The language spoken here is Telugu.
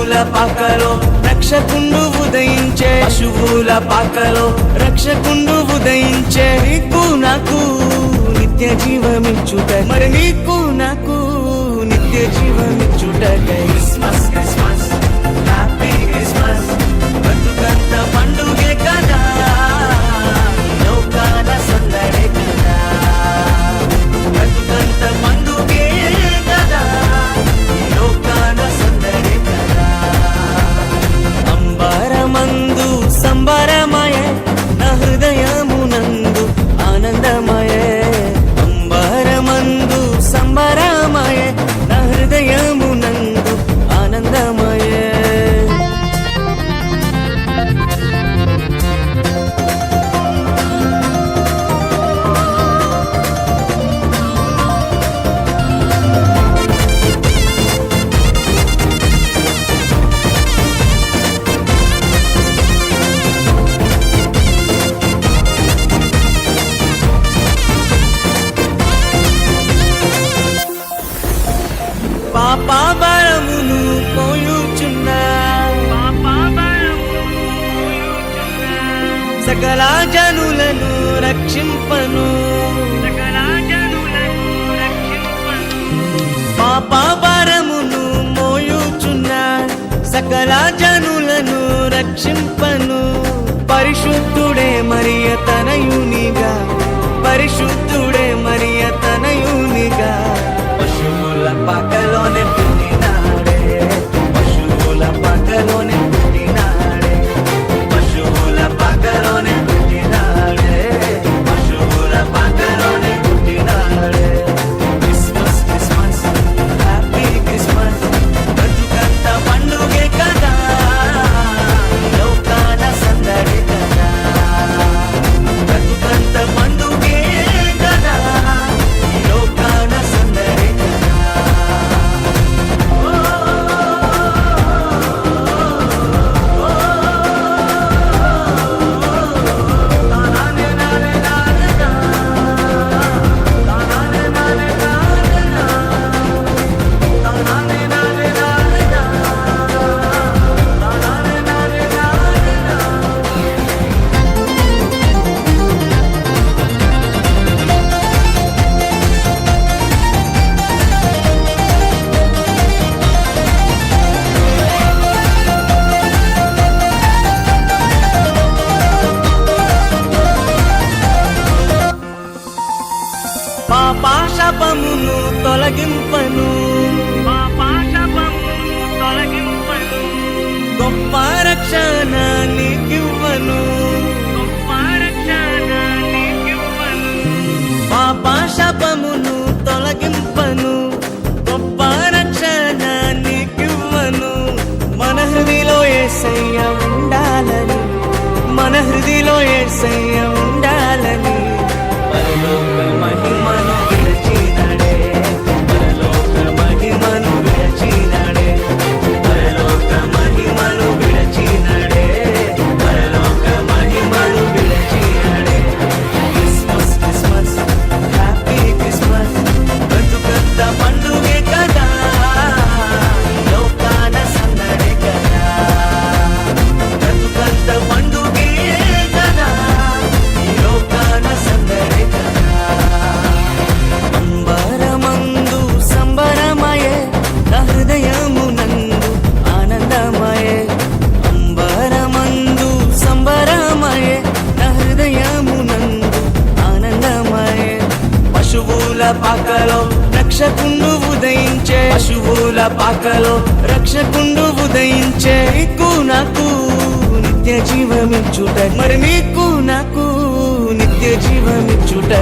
పశువుల పాకలో రక్షకుండు ఉదయించే, పశువుల పాకలో రక్షకుండు ఉదయించే. నీకు నాకు నిత్య జీవమిచ్చుట, మరి నీకు నాకు నిత్య జీవమిచ్చుట. క్రిస్మస్ క్రిస్మస్ హ్యాపీ క్రిస్మస్, బతుకంత పండుగే కదా, లోకాల సందడే కదా, బతుకంత పండుగే కదా, లోకాల సందడే కదా. అంబరమందు సంబరమయ, నా హృదయమునందు ఆనందమయ. అంబరమందు సంబరమయ, నా హృదయమునందు ఆనందమయ. పాపాభరమును పోయుచున్నా, సకల జనులను రక్షింపను, పాపాభరమును మోయుచున్నా, సకల జనులను రక్షింపను. పరిశుద్ధుడే మరియ తనయునిగా, పరిశుద్ధుడే మరియ తనయునిగా. పశువుల పాకలోనే పుట్టినాడే, పశువుల పాకలోనే పుట్టినాడే, పశువుల పాకలోనే పుట్టినాడే, పశువుల పాకలోనే పుట్టినాడే. క్రిస్మస్ క్రిస్మస్ హ్యాపీ క్రిస్మస్, బతుకంత పండుగే కదా, లోకాల సందడి కదా, బతుకంత పండుగే కదా, లోకాల సందడి కదా. పాపాశపమును తొలగింపను, గొప్ప రక్షణ నీకివ్వను, పాపాశపమును తొలగింపను, గొప్ప రక్షణ నీకివ్వను. మన హృదిలో యేసయ్య ఉండాలని, మన హృదిలో యేసయ్య ఉండాలని. పరలోక మహిమను విరచినాడే, పరలోక మహిమను విరచినాడే, పరలోక మహిమను విరచినాడే, పరలోక మహిమను విరచినాడే. క్రిస్మస్ క్రిస్మస్ హ్యాపీ క్రిస్మస్, బతుకంత పండుగే కదా, లోకాల సందడే కదా, బతుకంత పండుగే కదా, లోకాల సందడే కదా. అంబరమందు సంబరమయే, నా హృదయమునందు ఆనందమయే. అంబరమందు సంబరమయే, నా హృదయమునందు ఆనందమయే. పశువుల పాకలో రక్షకుండు ఉదయించే, పశువుల పాకలో రక్షకుండు ఉదయించే. నీకు నాకు నిత్య జీవమిచ్చుట, మరి నీకు నాకు నిత్య జీవమిచ్చుట.